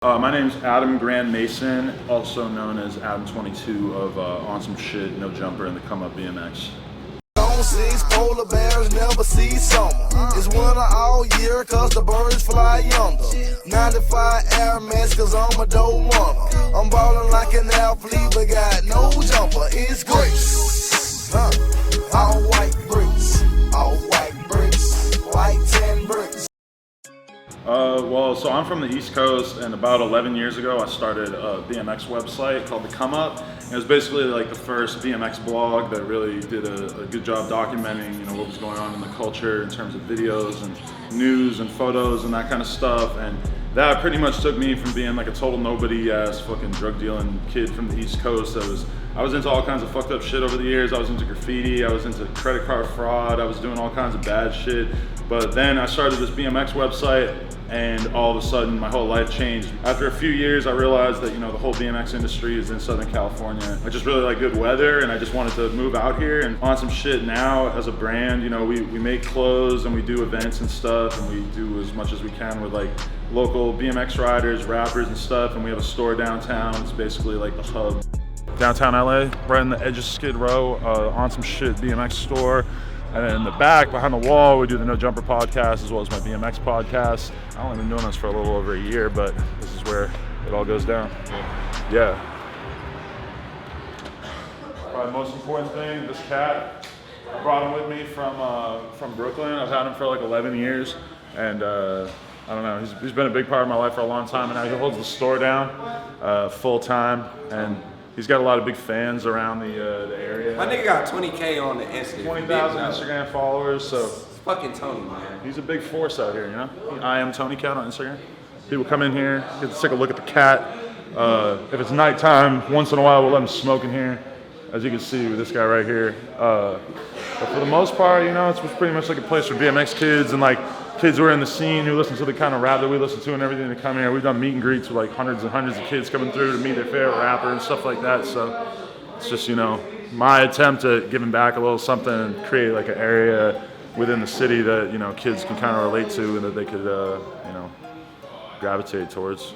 My name's Adam Grand Mason, also known as Adam22 of On Some Shit, NoJumper, and the Come Up BMX. Six polar bears never see summer. It's winter all year cause the birds fly yonder. 95 Ames cause I'm a dope runner. I'm ballin' like an athlete but got no jumper. It's grace. All white bricks. All white bricks. White 10 bricks. So I'm from the East Coast, and about 11 years ago I started a BMX website called the Come Up. It was basically like the first BMX blog that really did a good job documenting, what was going on in the culture in terms of videos and news and photos and that kind of stuff. And that pretty much took me from being like a total nobody ass fucking drug dealing kid from the East Coast. I was into all kinds of fucked up shit over the years. I was into graffiti, I was into credit card fraud, I was doing all kinds of bad shit. But then I started this BMX website, and all of a sudden my whole life changed. After a few years I realized that the whole BMX industry is in Southern California. I just really like good weather, and I just wanted to move out here. And On Some Shit now as a brand, we make clothes and we do events and stuff, and we do as much as we can with like local BMX riders, rappers and stuff, and we have a store downtown. It's basically like the hub. Downtown LA, right on the edge of Skid Row, On Some Shit BMX store. And then in the back, behind the wall, we do the NoJumper podcast as well as my BMX podcast. I've only been doing this for a little over a year, but this is where it all goes down. Yeah. Probably the most important thing, this cat. I brought him with me from Brooklyn. I've had him for like 11 years, and I don't know, he's been a big part of my life for a long time, and now he holds the store down full time, and he's got a lot of big fans around the area. My nigga got 20K on the Instagram. 20,000 Instagram followers, so. It's fucking Tony, man. He's a big force out here, I am Tony Cat on Instagram. People come in here, get to take a look at the cat. If it's nighttime, once in a while we'll let him smoke in here. As you can see with this guy right here. But for the most part, it's pretty much like a place for BMX kids and like kids who are in the scene who listen to the kind of rap that we listen to and everything to come here. We've done meet and greets with like hundreds and hundreds of kids coming through to meet their favorite rapper and stuff like that. So it's just, my attempt at giving back a little something and create like an area within the city that, kids can kind of relate to and that they could, gravitate towards.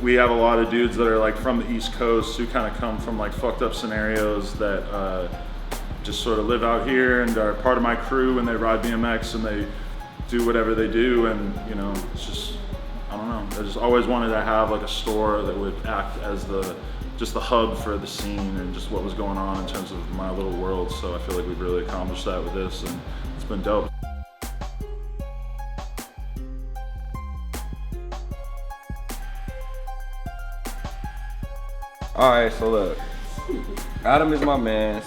We have a lot of dudes that are like from the East Coast who kind of come from like fucked up scenarios that just sort of live out here and are part of my crew, and they ride BMX and they do whatever they do, and it's just, I don't know, I just always wanted to have like a store that would act as the hub for the scene and just what was going on in terms of my little world. So I feel like we've really accomplished that with this, and it's been dope. Alright, so look, Adam is my man,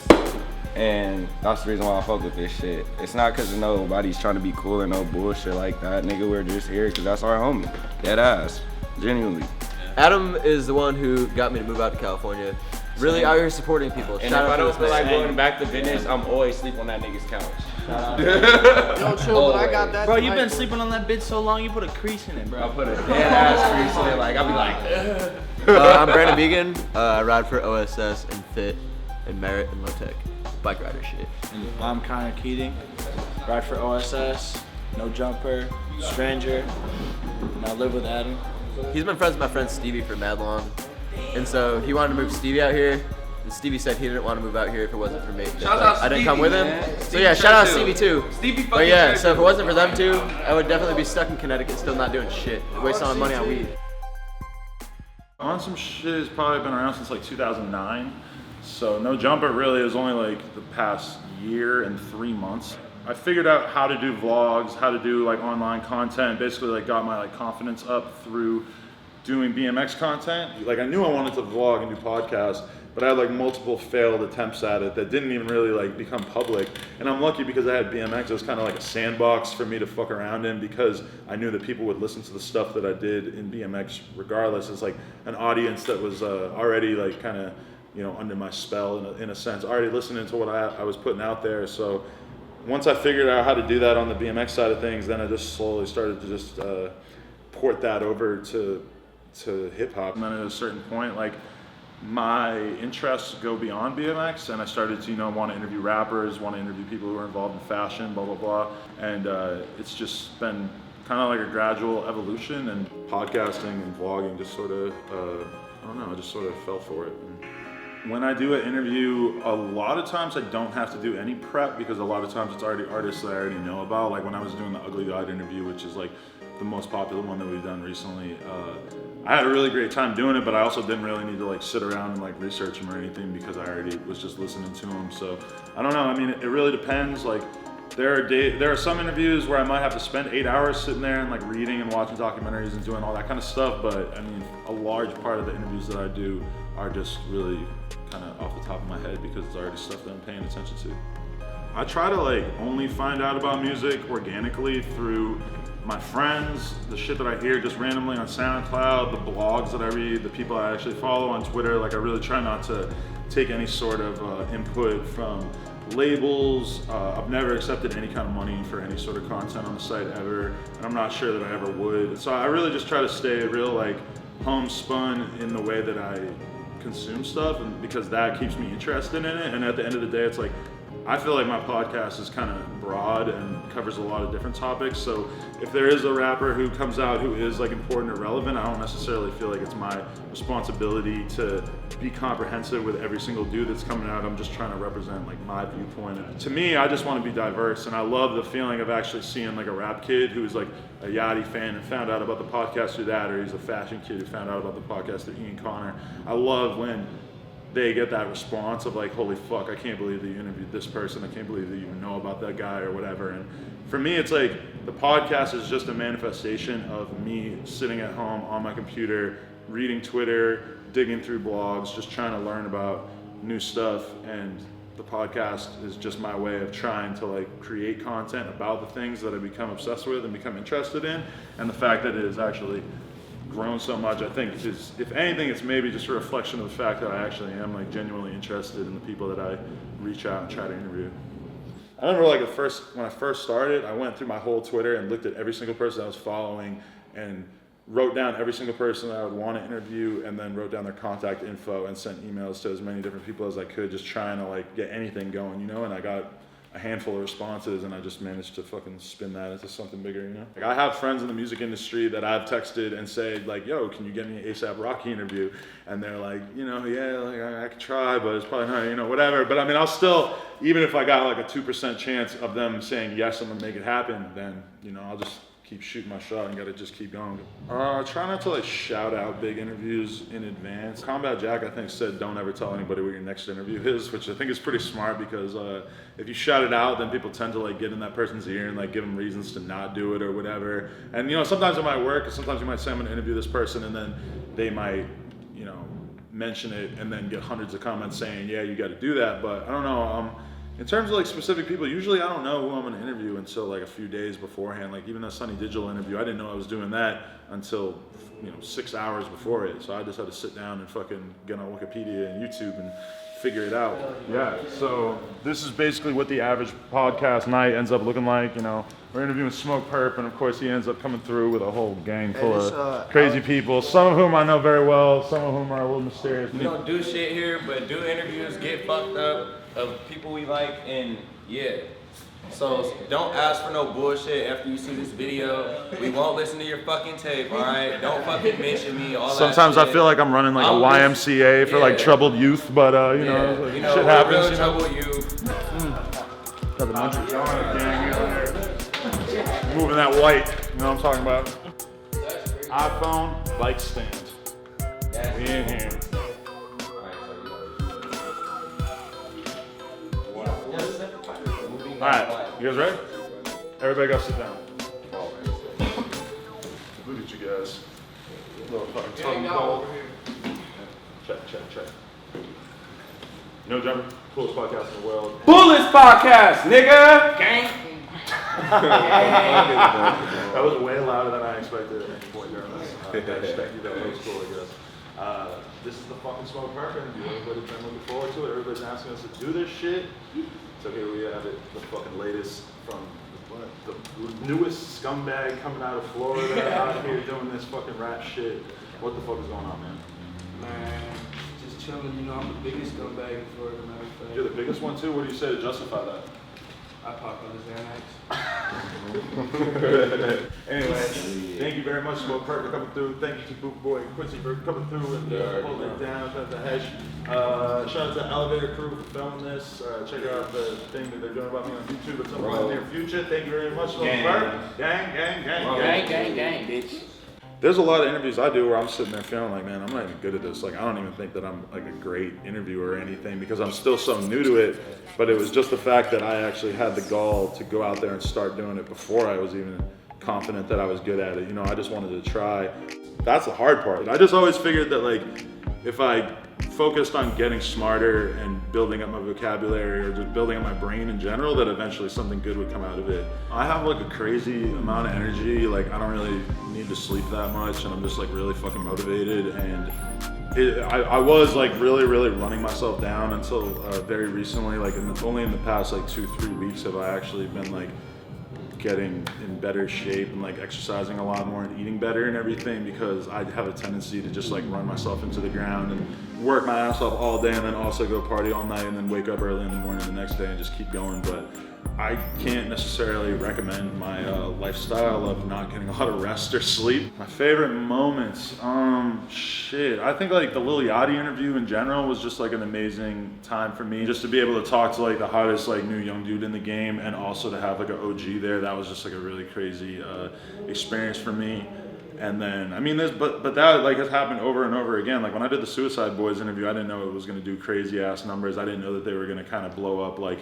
and that's the reason why I fuck with this shit. It's not because nobody's trying to be cool or no bullshit like that. Nigga, we're just here because that's our homie. Dead ass. Genuinely. Adam is the one who got me to move out to California. Really out here supporting people. And if I don't feel like going back to business, I'm always sleep on that nigga's couch. Yo, chill, but I got that. Bro, you've been sleeping on that bitch so long, you put a crease in it, bro. I put a dead ass crease in it, like, I'll be like, I'm Brandon Began. I ride for OSS and Fit and Merit and Low Tech. Bike rider shit. I'm Connor Keating. Ride for OSS, NoJumper, Stranger, and I live with Adam. He's been friends with my friend Stevie for mad long. And so he wanted to move Stevie out here. And Stevie said he didn't want to move out here if it wasn't for me. Shout out I didn't Stevie, come with him. man. So yeah, shout out Stevie too. Stevie fucking But yeah, tried so if to. it wasn't for them two, I would definitely be stuck in Connecticut still not doing shit. Wasting all my money on weed. On Some Shit has probably been around since like 2009. So NoJumper really is only like the past year and 3 months. I figured out how to do vlogs, how to do like online content, basically like got my like confidence up through doing BMX content. Like I knew I wanted to vlog and do podcasts, but I had like multiple failed attempts at it that didn't even really like become public. And I'm lucky because I had BMX. It was kind of like a sandbox for me to fuck around in because I knew that people would listen to the stuff that I did in BMX regardless. It's like an audience that was already like kind of, under my spell in a sense, already listening to what I was putting out there. So once I figured out how to do that on the BMX side of things, then I just slowly started to just port that over to hip hop. And then at a certain point, like, my interests go beyond BMX, and I started to, want to interview rappers, want to interview people who are involved in fashion, blah, blah, blah. And it's just been kind of like a gradual evolution, and podcasting and vlogging just sort of, I don't know, I just sort of fell for it. And when I do an interview, a lot of times I don't have to do any prep, because a lot of times it's already artists that I already know about. Like when I was doing the Ugly Guide interview, which is like the most popular one that we've done recently, I had a really great time doing it, but I also didn't really need to like sit around and like research him or anything, because I already was just listening to him. So I don't know, I mean, it really depends. Like there are some interviews where I might have to spend 8 hours sitting there and like reading and watching documentaries and doing all that kind of stuff, but I mean, a large part of the interviews that I do are just really kind of off the top of my head, because it's already stuff that I'm paying attention to. I try to like only find out about music organically through my friends, the shit that I hear just randomly on SoundCloud, the blogs that I read, the people I actually follow on Twitter. Like I really try not to take any sort of input from labels. I've never accepted any kind of money for any sort of content on the site ever, and I'm not sure that I ever would. So I really just try to stay real like homespun in the way that I consume stuff, and because that keeps me interested in it. And at the end of the day, it's like, I feel like my podcast is kind of broad and covers a lot of different topics. So if there is a rapper who comes out who is like important or relevant, I don't necessarily feel like it's my responsibility to be comprehensive with every single dude that's coming out. I'm just trying to represent like my viewpoint. And to me, I just want to be diverse, and I love the feeling of actually seeing like a rap kid who's like a Yachty fan and found out about the podcast through that, or he's a fashion kid who found out about the podcast through Ian Connor. I love when they get that response of like, holy fuck, I can't believe that you interviewed this person. I can't believe that you even know about that guy or whatever. And for me, it's like the podcast is just a manifestation of me sitting at home on my computer, reading Twitter, digging through blogs, just trying to learn about new stuff. And the podcast is just my way of trying to like create content about the things that I become obsessed with and become interested in. And the fact that it is actually grown so much, I think is, if anything, it's maybe just a reflection of the fact that I actually am like genuinely interested in the people that I reach out and try to interview. I remember like when I first started, I went through my whole Twitter and looked at every single person I was following and wrote down every single person that I would want to interview, and then wrote down their contact info and sent emails to as many different people as I could, just trying to like get anything going, and I got a handful of responses, and I just managed to fucking spin that into something bigger, Like I have friends in the music industry that I've texted and said like, yo, can you get me an ASAP Rocky interview? And they're like, yeah, like I could try, but it's probably not, whatever. But I mean, I'll still, even if I got like a 2% chance of them saying, yes, I'm gonna make it happen, then, I'll just keep shooting my shot and gotta just keep going. Try not to like shout out big interviews in advance. Combat Jack, I think, said don't ever tell anybody what your next interview is, which I think is pretty smart, because if you shout it out, then people tend to like get in that person's ear and like give them reasons to not do it or whatever. And sometimes it might work, and sometimes you might say I'm gonna interview this person, and then they might, mention it and then get hundreds of comments saying, yeah, you gotta do that. But I don't know, in terms of like specific people, usually I don't know who I'm gonna interview until like a few days beforehand. Like even the Sunny Digital interview, I didn't know I was doing that until 6 hours before it. So I just had to sit down and fucking get on Wikipedia and YouTube and figure it out. Yeah, so this is basically what the average podcast night ends up looking like. We're interviewing Smoke Perp, and of course he ends up coming through with a whole gang full of crazy people, some of whom I know very well, some of whom are a little mysterious. We don't do shit here, but do interviews, get fucked up of people we like, and yeah. So don't ask for no bullshit after you see this video. We won't listen to your fucking tape, alright? Don't fucking mention me, all Sometimes that shit. I feel like I'm running like a YMCA for like troubled youth, but shit happens. Real troubled youth. Got the munchies on, gang out there. Moving that white, you know what I'm talking about? iPhone, light stand. We in here. Alright, you guys ready? Everybody go sit down. Look at you guys. Little fucking tongue cold. Check. NoJumper, coolest podcast in the world. Bullets podcast, nigga! Gang! That was way louder than I expected at any point during this. I expected that was cool, I guess. This is the fucking Smoke Perp interview. Everybody's been looking forward to it. Everybody's asking us to do this shit. So here we have it, the fucking latest from the newest scumbag coming out of Florida out here doing this fucking rap shit. What the fuck is going on, man? Man, just chilling. You know, I'm the biggest scumbag in Florida, matter of fact. You're the biggest one too? What do you say to justify that? I pop on his Anyway, thank you very much, Smoke Perk, for coming through. Thank you to Boot Boy and Quincy for coming through and holding it down. Shout out to Hesh. Shout out to Elevator Crew for filming this. Check out the thing that they're doing about me on YouTube at some point in the near future. Thank you very much, Smoke Perk. Gang, bitch. There's a lot of interviews I do where I'm sitting there feeling like, man, I'm not even good at this. Like, I don't even think that I'm like a great interviewer or anything because I'm still so new to it. But it was just the fact that I actually had the gall to go out there and start doing it before I was even confident that I was good at it. You know, I just wanted to try. That's the hard part. I just always figured that like, if I focused on getting smarter and building up my vocabulary or just building up my brain in general, that eventually something good would come out of it. I have like a crazy amount of energy. Like I don't really need to sleep that much and I'm just like really fucking motivated. And I was like really running myself down until very recently. Like only in the past like 2-3 weeks have I actually been like getting in better shape and like exercising a lot more and eating better and everything, because I have a tendency to just like run myself into the ground and work my ass off all day and then also go party all night and then wake up early in the morning the next day and just keep going. But I can't necessarily recommend my lifestyle of not getting a lot of rest or sleep. My favorite moments, shit. I think like the Lil Yachty interview in general was just like an amazing time for me. Just to be able to talk to like the hottest like new young dude in the game and also to have like an OG there, that was just like a really crazy experience for me. And then, I mean, but that like has happened over and over again. Like when I did the Suicide Boys interview, I didn't know it was gonna do crazy ass numbers. I didn't know that they were gonna kind of blow up like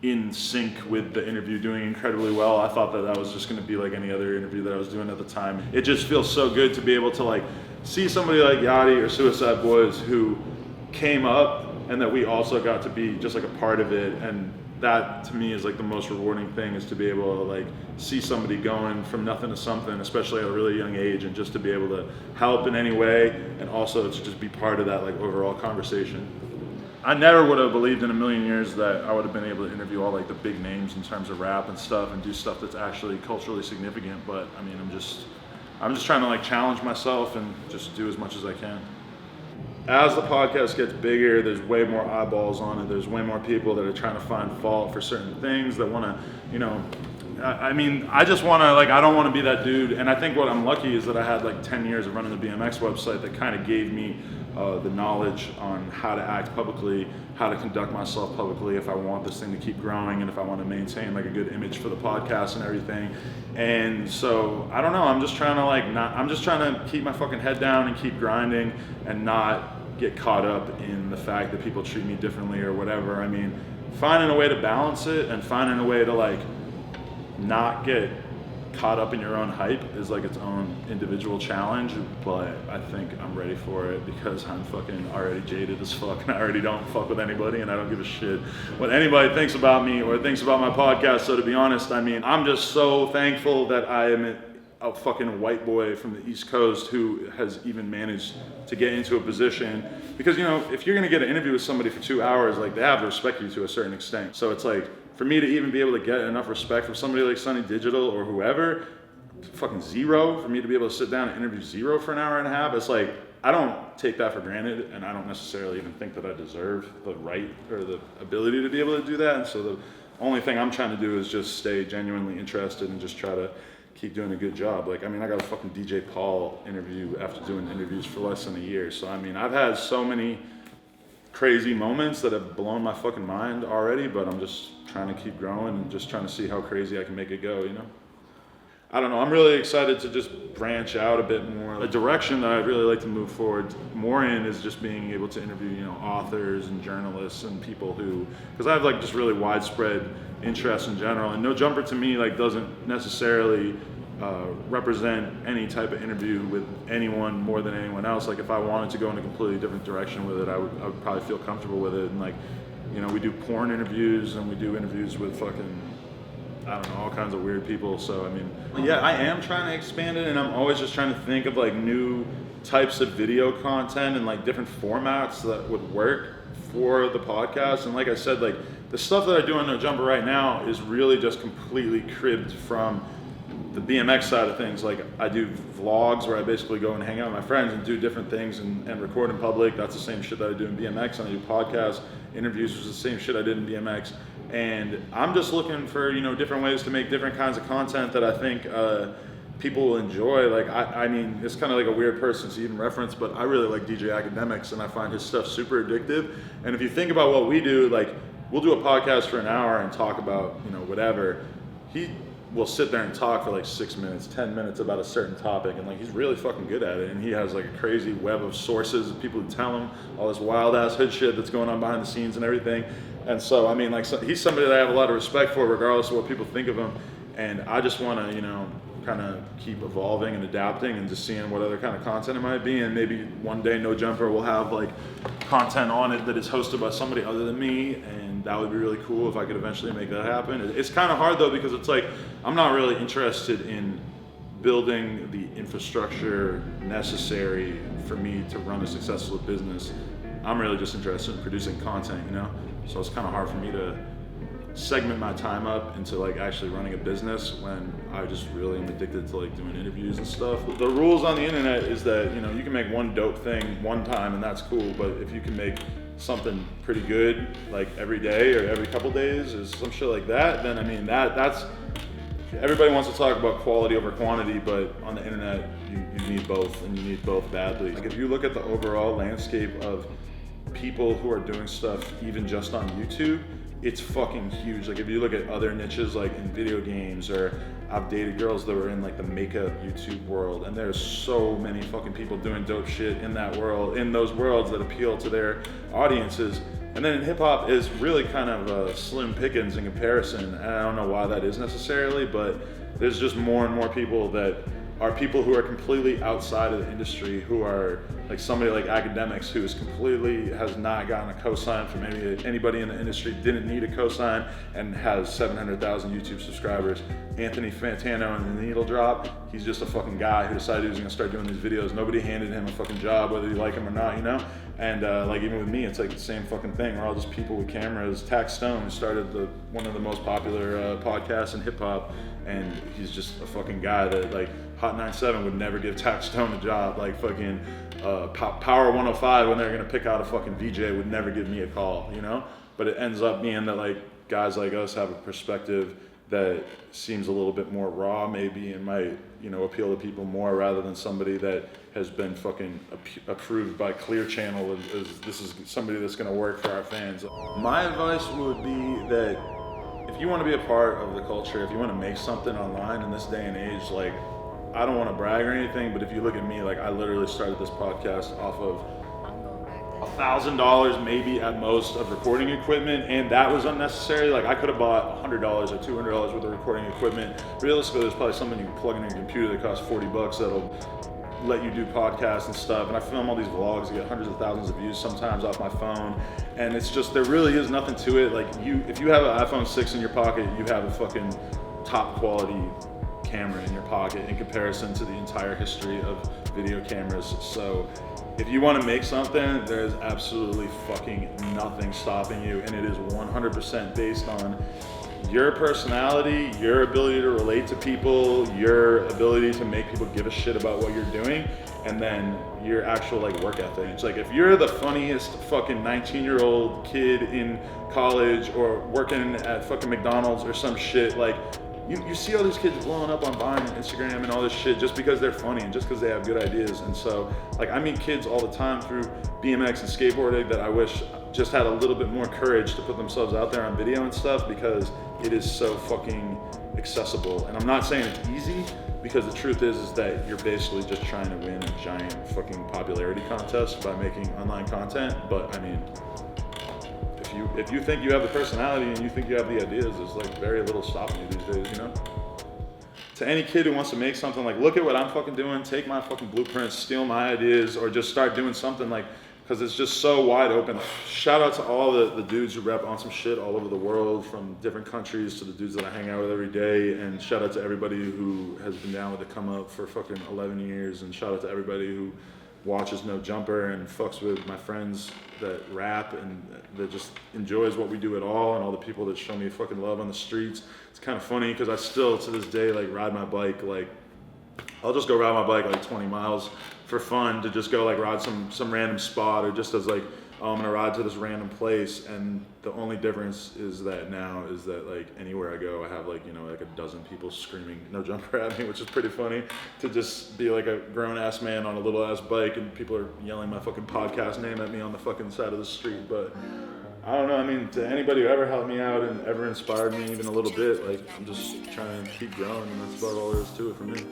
in sync with the interview doing incredibly well. I thought that was just gonna be like any other interview that I was doing at the time. It just feels so good to be able to like see somebody like Yachty or Suicide Boys who came up and that we also got to be just like a part of it. And that to me is like the most rewarding thing, is to be able to like see somebody going from nothing to something, especially at a really young age, and just to be able to help in any way and also to just be part of that like overall conversation. I never would have believed in a million years that I would have been able to interview all like the big names in terms of rap and stuff and do stuff that's actually culturally significant. But I mean, I'm just trying to like challenge myself and just do as much as I can. As the podcast gets bigger, there's way more eyeballs on it. There's way more people that are trying to find fault for certain things, that want to, you know, I mean, I just want to, like, I don't want to be that dude. And I think what I'm lucky is that I had like 10 years of running the BMX website that kind of gave me the knowledge on how to act publicly, how to conduct myself publicly if I want this thing to keep growing and if I want to maintain like a good image for the podcast and everything. And so I don't know, I'm just trying to like I'm just trying to keep my fucking head down and keep grinding and not get caught up in the fact that people treat me differently or whatever. I mean, finding a way to balance it and finding a way to like not get caught up in your own hype is like its own individual challenge, but I think I'm ready for it because I'm fucking already jaded as fuck and I already don't fuck with anybody and I don't give a shit what anybody thinks about me or thinks about my podcast. So to be honest, I mean, I'm just so thankful that I am a fucking white boy from the East Coast who has even managed to get into a position, because you know, if you're gonna get an interview with somebody for 2 hours, like they have to respect you to a certain extent. So it's like, for me to even be able to get enough respect from somebody like Sunny Digital or whoever, fucking zero, for me to be able to sit down and interview zero for an hour and a half, it's like, I don't take that for granted, and I don't necessarily even think that I deserve the right or the ability to be able to do that. And so the only thing I'm trying to do is just stay genuinely interested and just try to keep doing a good job. Like, I mean, I got a fucking DJ Paul interview after doing interviews for less than a year. So, I mean, I've had so many crazy moments that have blown my fucking mind already, but I'm just trying to keep growing and just trying to see how crazy I can make it go, you know? I don't know, I'm really excited to just branch out a bit more. A direction that I'd really like to move forward more in is just being able to interview, you know, authors and journalists and people who, because I have like just really widespread interest in general, and NoJumper to me like doesn't necessarily represent any type of interview with anyone more than anyone else. Like if I wanted to go in a completely different direction with it, I would probably feel comfortable with it. And like, you know, we do porn interviews and we do interviews with fucking, I don't know, all kinds of weird people. So I mean, yeah, I am trying to expand it, and I'm always just trying to think of like new types of video content and like different formats that would work for the podcast. And like I said, like the stuff that I do on NoJumper right now is really just completely cribbed from the BMX side of things. Like I do vlogs where I basically go and hang out with my friends and do different things and record in public. That's the same shit that I do in BMX. And I do podcasts, interviews, which is the same shit I did in BMX. And I'm just looking for, different ways to make different kinds of content that I think people will enjoy. Like I mean, it's kind of like a weird person to even reference, but I really like DJ Academics and I find his stuff super addictive. And if you think about what we do, like we'll do a podcast for an hour and talk about, whatever. He will sit there and talk for like 6 minutes, 10 minutes about a certain topic, and like he's really fucking good at it. And he has like a crazy web of sources of people who tell him all this wild ass hood shit that's going on behind the scenes and everything. And so I mean, like he's somebody that I have a lot of respect for, regardless of what people think of him. And I just want to, kind of keep evolving and adapting and just seeing what other kind of content it might be. And maybe one day NoJumper will have like content on it that is hosted by somebody other than me, and that would be really cool if I could eventually make that happen. It's kind of hard though, because it's like I'm not really interested in building the infrastructure necessary for me to run a successful business. I'm really just interested in producing content, so it's kind of hard for me to segment my time up into like actually running a business when I just really am addicted to like doing interviews and stuff. The rules on the internet is that you can make one dope thing one time and that's cool, but if you can make something pretty good like every day or every couple days or some shit like that, then I mean that's everybody wants to talk about quality over quantity, but on the internet you need both, and you need both badly. Like if you look at the overall landscape of people who are doing stuff even just on YouTube, it's fucking huge. Like if you look at other niches like in video games, or I've dated girls that were in like the makeup YouTube world, and there's so many fucking people doing dope shit in that world, in those worlds that appeal to their audiences. And then in hip hop is really kind of slim pickings in comparison. And I don't know why that is necessarily, but there's just more and more people that are people who are completely outside of the industry, who are like somebody like Academics, who has not gotten a cosign from anybody in the industry, didn't need a cosign, and has 700,000 YouTube subscribers. Anthony Fantano in The Needle Drop, he's just a fucking guy who decided he was gonna start doing these videos. Nobody handed him a fucking job, whether you like him or not, And like even with me, it's like the same fucking thing. We're all just people with cameras. Tax Stone started one of the most popular podcasts in hip hop, and he's just a fucking guy that like Hot 97 would never give Tax Stone a job. Like fucking Power 105, when they're gonna pick out a fucking VJ, would never give me a call, But it ends up being that like guys like us have a perspective that seems a little bit more raw maybe, and might appeal to people more, rather than somebody that has been fucking approved by Clear Channel as this is somebody that's gonna work for our fans. My advice would be that if you want to be a part of the culture, if you want to make something online in this day and age, like I don't want to brag or anything, but if you look at me, like I literally started this podcast off of $1,000 maybe at most of recording equipment, and that was unnecessary. Like I could have bought $100 or $200 worth of recording equipment. Realistically, there's probably something you can plug in your computer that costs $40 that'll let you do podcasts and stuff. And I film all these vlogs, I get hundreds of thousands of views sometimes off my phone, and it's just, there really is nothing to it. Like if you have an iPhone 6 in your pocket, you have a fucking top quality camera in your pocket in comparison to the entire history of video cameras. So if you want to make something, there's absolutely fucking nothing stopping you, and it is 100% based on your personality, your ability to relate to people, your ability to make people give a shit about what you're doing, and then your actual like work ethic. It's like if you're the funniest fucking 19-year-old kid in college or working at fucking McDonald's or some shit, like you see all these kids blowing up on Vine and Instagram and all this shit just because they're funny and just because they have good ideas. And so like I meet kids all the time through BMX and skateboarding that I wish just had a little bit more courage to put themselves out there on video and stuff, because it is so fucking accessible. And I'm not saying it's easy, because the truth is that you're basically just trying to win a giant fucking popularity contest by making online content. But I mean, if you think you have the personality and you think you have the ideas, there's like very little stopping you these days, To any kid who wants to make something, like look at what I'm fucking doing, take my fucking blueprints, steal my ideas, or just start doing something, like, because it's just so wide open. Shout out to all the dudes who rep on some shit all over the world, from different countries to the dudes that I hang out with every day, and shout out to everybody who has been down with the Come Up for fucking 11 years, and shout out to everybody who watches NoJumper and fucks with my friends that rap and that just enjoys what we do at all, and all the people that show me fucking love on the streets. It's kind of funny because I still to this day like ride my bike. Like I'll just go ride my bike like 20 miles for fun, to just go like ride some random spot, or just as like, oh, I'm gonna ride to this random place. And the only difference is that now is that like anywhere I go, I have like, you know, like a dozen people screaming NoJumper at me, which is pretty funny, to just be like a grown ass man on a little ass bike and people are yelling my fucking podcast name at me on the fucking side of the street. But I don't know, I mean, to anybody who ever helped me out and ever inspired me even a little bit, like I'm just trying to keep growing, and that's about all there is to it for me.